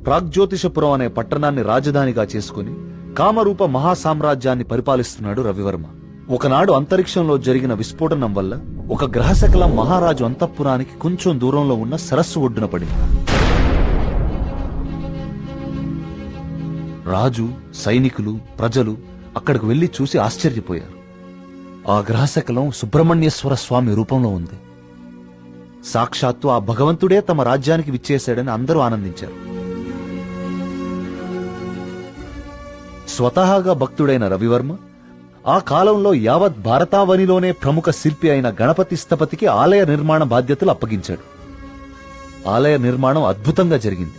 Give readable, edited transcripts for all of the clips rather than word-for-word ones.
ప్రాగ్జ్యోతిషపురం అనే పట్టణాన్ని రాజధానిగా చేసుకుని కామరూప మహాసామ్రాజ్యాన్ని పరిపాలిస్తున్నాడు రవివర్మ. ఒకనాడు అంతరిక్షంలో జరిగిన విస్ఫోటనం వల్ల ఒక గ్రహశకలం మహారాజు అంతఃపురానికి కొంచెం దూరంలో ఉన్న సరస్సు ఒడ్డున పడింది. రాజు, సైనికులు, ప్రజలు అక్కడికి వెళ్లి చూసి ఆశ్చర్యపోయారు. ఆ గ్రహశకలం సుబ్రహ్మణ్యేశ్వర స్వామి రూపంలో ఉంది. సాక్షాత్తు ఆ భగవంతుడే తమ రాజ్యానికి విచ్చేశాడని అందరూ ఆనందించారు. స్వతహాగా భక్తుడైన రవివర్మ ఆ కాలంలో యావత్ భారతావనిలోనే ప్రముఖ శిల్పి అయిన గణపతి స్థపతికి ఆలయ నిర్మాణ బాధ్యతలు అప్పగించాడు. ఆలయ నిర్మాణం అద్భుతంగా జరిగింది.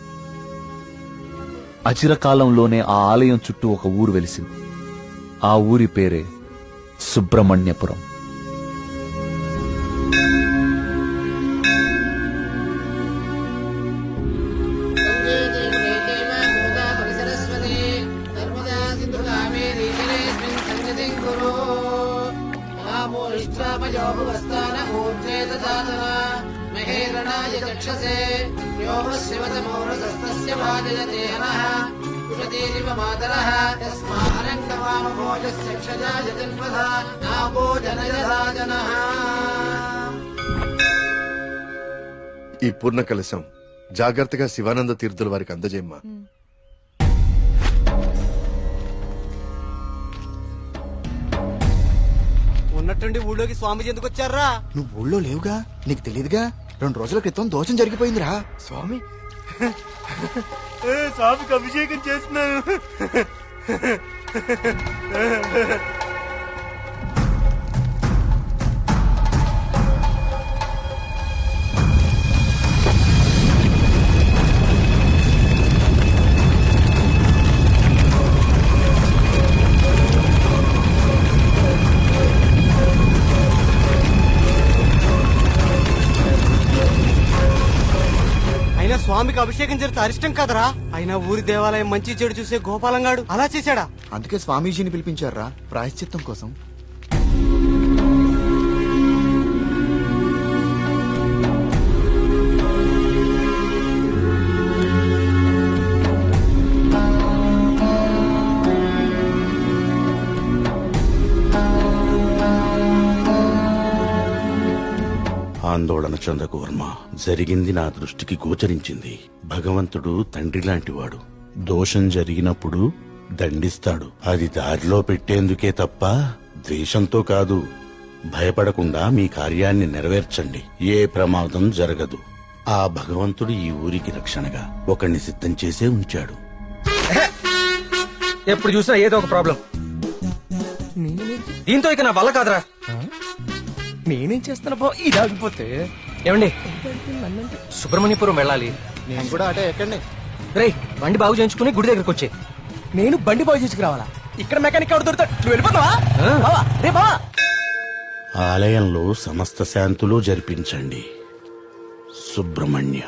అచిరకాలంలోనే ఆ ఆలయం చుట్టూ ఒక ఊరు వెలిసింది. ఆ ఊరి పేరే సుబ్రహ్మణ్యపురం. ఈ పూర్ణ కలశం జాగ్రత్తగా శివానంద తీర్థుల వారికి అందజేయమ్మా. ఉన్నట్టుండి ఊళ్ళోకి స్వామీజీ ఎందుకు వచ్చారా? నువ్వు ఊళ్ళో లేవుగా, నీకు తెలియదుగా. 2 రోజుల క్రితం దోషం జరిగిపోయిందిరా. స్వామి స్వామికి అభిషేకం చేస్తున్నాను. స్వామికి అభిషేకం జరిగితే అరిష్టం కదరా. అయినా ఊరి దేవాలయం మంచి చెడు చూసే గోపాలంగాడు అలా చేశాడా? అందుకే స్వామీజీని పిలిపించారా ప్రాయశ్చిత్తం కోసం. ఆందోళన చెందకు వర్మ. జరిగింది నా దృష్టికి గోచరించింది. భగవంతుడు తండ్రి లాంటివాడు. దోషం జరిగినప్పుడు దండిస్తాడు. అది దారిలో పెట్టేందుకే తప్ప ద్వేషంతో కాదు. భయపడకుండా మీ కార్యాన్ని నెరవేర్చండి. ఏ ప్రమాదం జరగదు. ఆ భగవంతుడు ఈ ఊరికి రక్షణగా ఒకణ్ణి సిద్ధం చేసే ఉంచాడు. ఎప్పుడు చూసినా ఏదో ఒక ప్రాబ్లం. దీంతో ఇక నా వల్ల కాదురా. నేనేం చేస్తాను బా, ఇది ఆగిపోతే. ఏమండి, సుబ్రహ్మణ్యపురం వెళ్ళాలి. నేను కూడా అటే ఎక్కండి. రేయ్, బండి బాగు చేయించుకుని గుడి దగ్గరకు వచ్చే. నేను బండి బాగు చేసుకురావాలా? ఇక్కడ మెకానిక్ ఎవరు దొరుకుతాడు? నువ్వు వెళ్ళిపోతావా? బావా, రే బావా. ఆలయంలో సమస్త శాంతులు జరిపించండి. సుబ్రహ్మణ్య.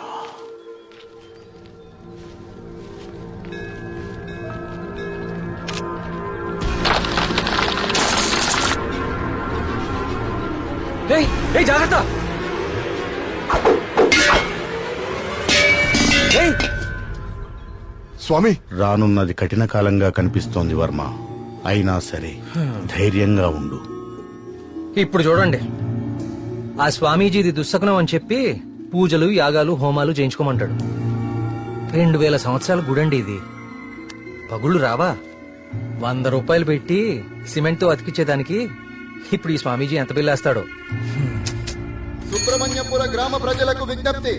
జాగ్రత్త. స్వామి, రానున్నది కఠిన కాలంగా కనిపిస్తోంది వర్మ. అయినా సరే ధైర్యంగా ఉండు. ఇప్పుడు చూడండి, ఆ స్వామీజీది దుస్సకునం అని చెప్పి పూజలు, యాగాలు, హోమాలు చేయించుకోమంటాడు. 2000 సంవత్సరాల గుడండి ఇది. పగుళ్ళు రావా? 100 రూపాయలు పెట్టి సిమెంట్ తో అతికిచ్చేదానికి ఇప్పుడు ఈ స్వామీజీ ఎంత బిల్లేస్తాడో. సుబ్రహ్మణ్యపుర గ్రామ ప్రజలకు విజ్ఞప్తి.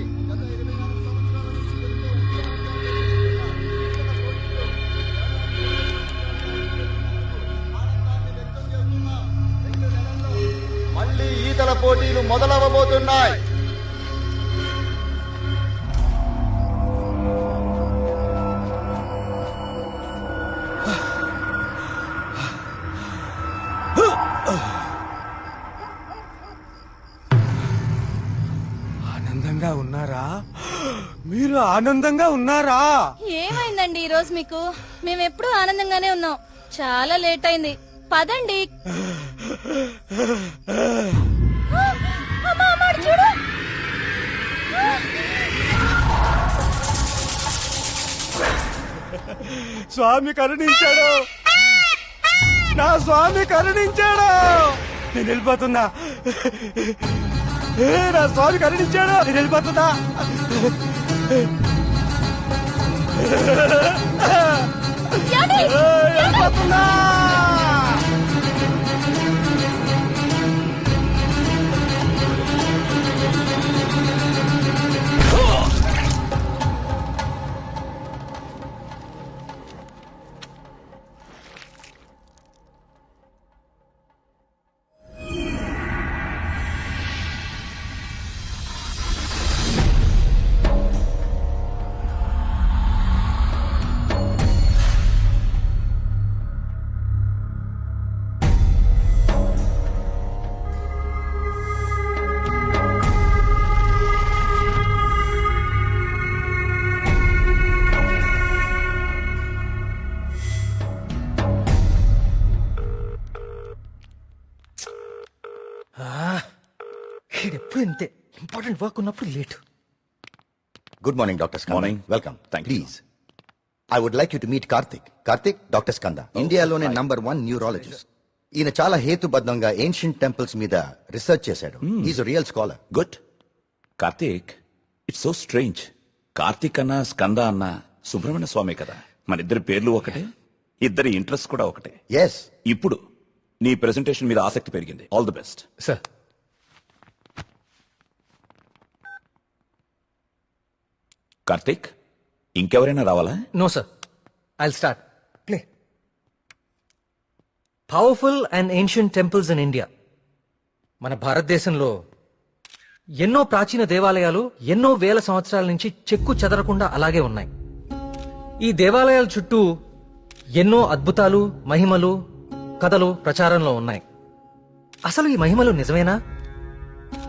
మళ్ళీ ఈతల పోటీలు మొదలవబోతున్నాయి. ఆనందంగా ఉన్నారా? మీరు ఆనందంగా ఉన్నారా? ఏమైందండి ఈ రోజు మీకు? మేము ఎప్పుడూ ఆనందంగానే ఉన్నాం. చాలా లేట్ అయింది, పదండి. చూడు, స్వామి కరుణించాడు, నా స్వామి కరుణించాడు. నేను వెళ్ళిపోతున్నా. నా స్వామి కరుణించాడు, నేను వెళ్ళిపోతున్నా. వెళ్ళిపోతున్నా. ఎప్పుడు ఇంతే, ఇంపార్టెంట్ వర్క్ ఉన్నప్పుడు late. Good morning doctor Skanda. Morning. Welcome. Thank you. Please I would like you to meet Karthik. Karthik, doctor Skanda, ఇండియాలోనే #1 న్యూరాలజిస్ట్. ఈయన చాలా హేతుబద్ధంగా ఏన్షియంట్ టెంపుల్స్ మీద రీసెర్చ్ చేశాడు. Is real scholar. Good. Karthik, it's so strange. Karthik అన్న స్కంద అన్న సుబ్రహ్మణ్య స్వామి కదా, మన ఇద్దరి పేర్లు ఒకటే, ఇద్దరి ఇంట్రెస్ట్ కూడా ఒకటే. ఎస్. ఇప్పుడు నీ ప్రెజెంటేషన్ మీద ఆసక్తి పెరిగింది. All the best. Sir, Karthik, ఇంకెవరైనా రావాలా? No sir, I'll start. Play. Powerful and ancient temples in India. మన భారతదేశంలో ఎన్నో ప్రాచీన దేవాలయాలు ఎన్నో వేల సంవత్సరాల నుంచి చెక్కు చెదరకుండా అలాగే ఉన్నాయి. ఈ దేవాలయాల చుట్టూ ఎన్నో అద్భుతాలు, మహిమలు, కథలు ప్రచారంలో ఉన్నాయి. అసలు ఈ మహిమలు నిజమేనా?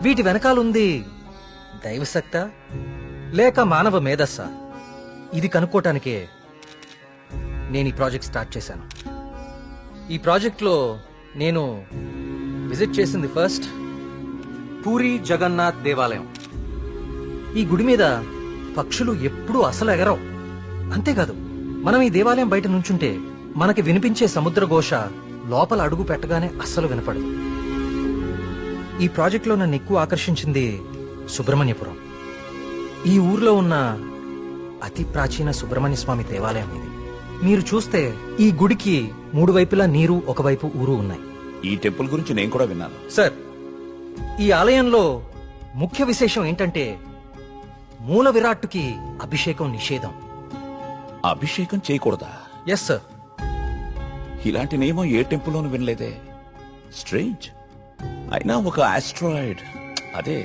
వీటి వెనకాలుంది దైవశక్తా లేక మానవ మేధస్సా? ఇది కనుక్కోటానికే నేను ఈ ప్రాజెక్ట్ స్టార్ట్ చేశాను. ఈ ప్రాజెక్ట్లో నేను విజిట్ చేసింది ఫస్ట్ పూరి జగన్నాథ్ దేవాలయం. ఈ గుడి మీద పక్షులు ఎప్పుడూ అసలు ఎగరవు. అంతేకాదు, మనం ఈ దేవాలయం బయట నుంచుంటే మనకి వినిపించే సముద్ర ఘోష లోపల అడుగు పెట్టగానే అస్సలు వినపడదు. ఈ ప్రాజెక్ట్లో నన్ను ఎక్కువ ఆకర్షించింది సుబ్రహ్మణ్యపురం. ఈ ఊర్లో ఉన్న అతి ప్రాచీన సుబ్రహ్మణ్య స్వామి దేవాలయం ఇది. మీరు చూస్తే ఈ గుడికి 3 వైపులా నీరు, ఒకవైపు ఊరు ఉన్నాయి. ఈ టెంపుల్ గురించి నేను కూడా విన్నాను. సార్, ఈ ఆలయంలో ముఖ్య విశేషం ఏంటంటే మూల విరాట్టుకి అభిషేకం నిషేధం. అభిషేకం చేయకూడదా? Yes sir. ఇలాంటి నియమం ఏ టెంపుల్లోనూ వినలేదే. స్ట్రేంజ్. అయినా ఒక ఆస్ట్రాయిడ్, అదే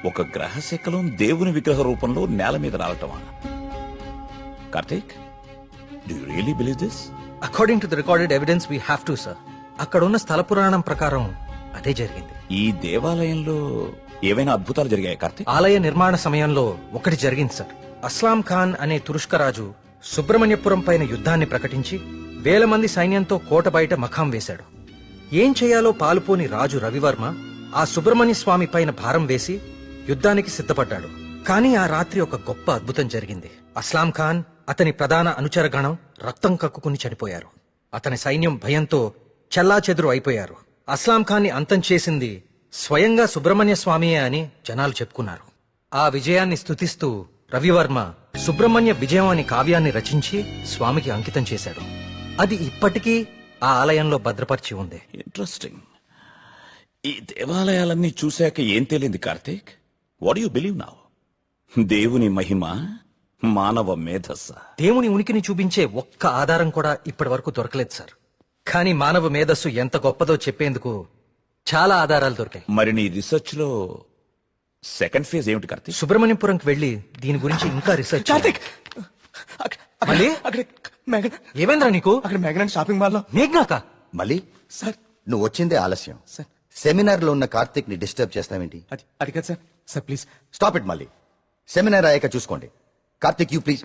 ఒక గ్రహ శకలం దేవుని విగ్రహ రూపంలో నేల మీద రావటమా? Karthik, do you really believe this? According to the recorded evidence we have to sir. అక్కడ ఉన్న స్థల పురాణం ప్రకారం అదే జరిగింది. ఈ దేవాలయంలో ఏవైనా అద్భుతాలు జరిగాయి కార్తీక్? ఆలయ నిర్మాణ సమయంలో ఒకటి జరిగింది సార్. అస్లాం ఖాన్ అనే తురుష్క రాజు సుబ్రహ్మణ్యపురం పైన యుద్ధాన్ని ప్రకటించి 1000 మంది సైన్యంతో కోట బయట మఖాం వేశాడు. ఏం చేయాలో పాలుపోని రాజు రవివర్మ ఆ సుబ్రహ్మణ్య స్వామి పైన భారం వేసి యుద్ధానికి సిద్ధపడ్డాడు. కానీ ఆ రాత్రి ఒక గొప్ప అద్భుతం జరిగింది. అస్లాం ఖాన్, అతని ప్రధాన అనుచరగణం రక్తం కక్కుకుని చనిపోయారు. అతని సైన్యం భయంతో చెల్లాచెదురు అయిపోయారు. అస్లాం ఖాన్ ని అంతం చేసింది స్వయంగా సుబ్రహ్మణ్య స్వామియే అని జనాలు చెప్పుకున్నారు. ఆ విజయాన్ని స్తుతిస్తూ రవివర్మ సుబ్రహ్మణ్య విజయం అని కావ్యాన్ని రచించి స్వామికి అంకితం చేశాడు. అది ఇప్పటికీ ఆ ఆలయంలో భద్రపరిచి ఉంది. ఇంట్రెస్టింగ్. ఈ దేవాలయాలన్నీ చూశాక ఏం తేలింది Karthik? What you believe now? దేవుని మహిమ, మానవ మేధస్స? దేవుని ఉనికిని చూపించే ఒక్క ఆధారం కూడా ఇప్పటి వరకు దొరకలేదు సార్. కానీ మానవ మేధస్సు ఎంత గొప్పదో చెప్పేందుకు చాలా ఆధారాలు దొరికాయి. మరి నీ రీసెర్చ్ లో సెకండ్ ఫేజ్ ఏమిటి కార్తీక్? సుబ్రహ్మణ్యపురంకి వెళ్లి దీని గురించి ఇంకా రీసెర్చ్ చేయాలి. మళ్ళీ? ఏమైందిరా నీకు? అక్కడ మేఘనాథ్ షాపింగ్ మాల్ లో. మేఘ్నాక? మళ్ళీ సార్, నువ్వు వచ్చిందే ఆలస్యం. సార్. సెమినార్ లో ఉన్న కార్తిక్ ని డిస్టర్బ్ చేస్తావేంటి? అది కాదు sir. Sir please stop it. మళ్ళీ సెమినార్ అయ్యాక చూసుకోండి. Karthik, you please.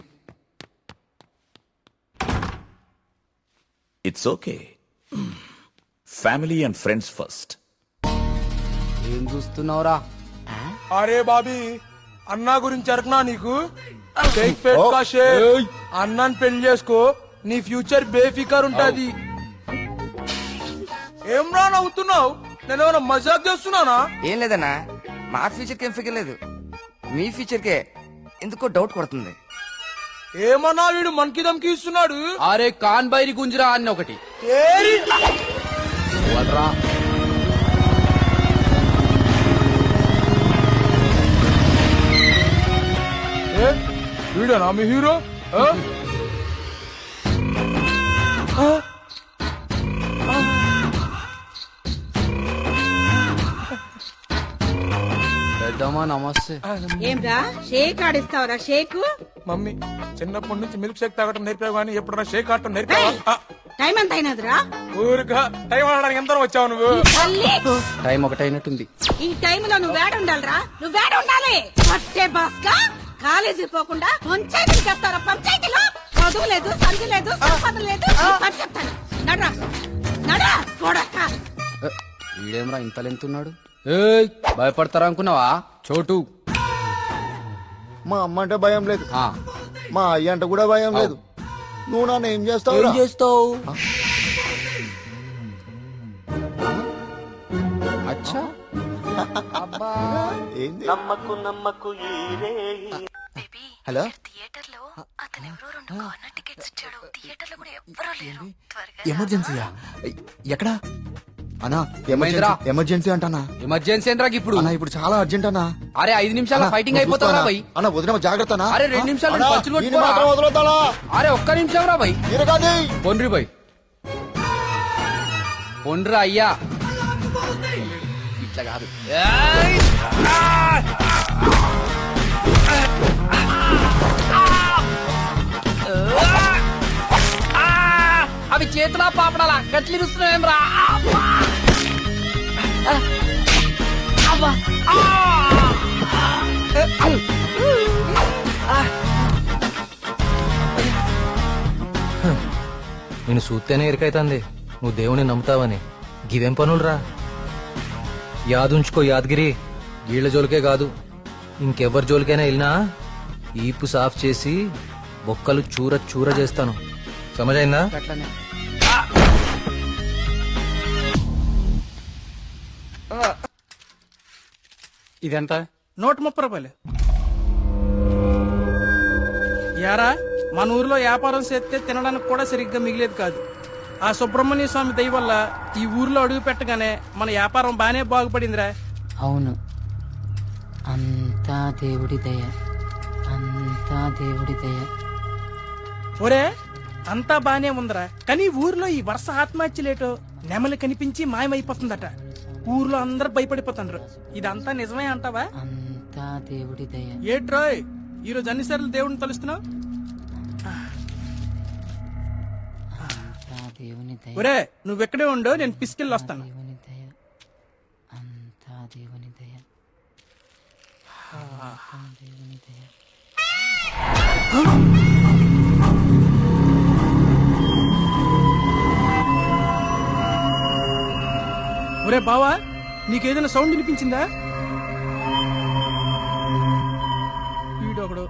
It's okay. Family and friends first. ఏం చూస్తున్నావురా? అరే బాబీ, అన్నా గురించి అరకనా నీకు? అన్నాన్ని పెళ్లి చేసుకో, నీ ఫ్యూచర్ బేఫికర్ ఉంటది. ఏం రా నవ్వుతున్నావు? నేను ఏమైనా మజాక్ చేస్తున్నానా? ఏం లేదన్నా, మా ఫ్యూచర్ కి ఏం ఫిగర్ లేదు, మీ ఫ్యూచర్ కే ఎందుకో డౌట్ కొడుతుంది. ఏమన్నా వీడు మనకి దమ్కి ఇస్తున్నాడు. అరే కాన్ బైరి గుంజరా అన్న ఒకటి వీడేనా మీ హీరో? పెద్దమ్మా నమస్తే. ఏంరా షేక్ ఆడిస్తావరా? షేక్ మమ్మీ చిన్నప్పటి నుంచి మిల్క్ షేక్ తాగటం నేర్పావు కానీ ఎప్పుడన్నా షేక్ ఆడటం నేర్పావా? టైం ఎంత అయినదిరా? ఊరుగా టైం ఆడడానికి ఎంత వచ్చావు నువ్వు? తల్లి, టైం ఒకటైనట్టుంది. ఈ టైంలో నువ్వు వేడ ఉండాలిరా, నువ్వు వేడ ఉండాలి. పట్టే బాస్కా కాలేజీ పోకుండా పంచాయతీలు చెప్తారా? పంచాయతీలో చదువు లేదు, సంధి లేదు, సంపద లేదు. పని చెప్తాను, నడరా నడరా కొడక. వీడేమరా ఇంత లెంతున్నాడు? ఏయ్ భయపడతారా అనుకున్నావా? చోటు మా అమ్మ అంటే భయం లేదు, ఆ, మా అయ్య అంటే కూడా భయం లేదు. నువ్వు నన్ను ఏం చేస్తావు? ఏం చేస్తావు? అచ్చా ఏంది? హలో, థియేటర్ లో అతను ఎవరో 2 కార్నర్ టికెట్స్ ఇచ్చాడు. థియేటర్ లో కూడా ఎవ్వరూ లేరు. త్వరగా ఎమర్జెన్సీయా? ఎక్కడా అన్నా? ఏమైందిరా? ఎమర్జెన్సీ అంటానా? ఎమర్జెన్సీ ఏంట్రా ఇప్పుడు? అన్నా ఇప్పుడు చాలా అర్జెంట్ అన్నా. అరే 5 నిమిషాల ఫైటింగ్ అయిపోతారా భయ్? అన్న వదిన జాగ్రత్త. అరే 2 నిమిషాలు పంచులు కొట్టుకోరా. వదలొద్దా? అరే ఒక్క నిమిషం రా భయ్. పొండ్రి భయ్, పొండ్రా అయ్యా, ఇట్లా కాదు. అవి చేతులా పాపడాలా గట్లిరుస్తున్నాయేం రా? నేను చూస్తేనే ఎరికైతుంది నువ్వు దేవుని నమ్ముతావని. గివేం పనులురా? యాదుంచుకో యాదగిరి, వీళ్ళ జోలికే కాదు ఇంకెవరి జోలికైనా వెళ్ళినా ఈపు సాఫ్ చేసి బొక్కలు చూర చూర చేస్తాను. సమజైందా? అట్లనే ఇదెంత? 130 రూపాయలు. యారా మన ఊర్లో వ్యాపారం చేస్తే తినడానికి కూడా సరిగ్గా మిగిలేదు కాదు. ఆ సుబ్రహ్మణ్య స్వామి దయ వల్ల ఈ ఊర్లో అడుగు పెట్టగానే మన వ్యాపారం బానే బాగుపడిందిరా. అవును, అంతా దేవుడి దయ, అంతా దేవుడి దయ. ఒరే అంతా బానే ఉందిరా, కానీ ఊర్లో ఈ వరుస ఆత్మహత్యలేటో నెమలి కనిపించి మాయమైపోతుందట. ఊర్లో అందరు భయపడిపోతున్నారు. ఇదంతా నిజమే అంటావా? అంతా దేవుడి దయ. ఏట్రోయ్ ఈరోజు అన్నిసార్లు దేవుడిని తలుస్తున్నావు? అంతా దేవుని దయ, ఒరే నువ్వెక్కడే ఉండో, నేను పిసికెళ్ళి వస్తాను. దేవుని దయ, అంతా దేవుని దయ, అంతా దేవుని దయ. ఒరే బావా, నీకేదైనా సౌండ్ వినిపించిందా? వీడొకడు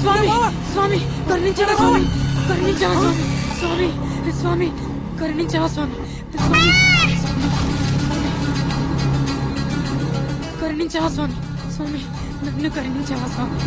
స్వామి స్వామి కరుణించవా స్వామి, కరుణించవా స్వామి, స్వామి స్వామి కరుణించవా స్వామి, స్వామి కరుణించవా స్వామి, స్వామి నన్ను కరుణించవా స్వామి.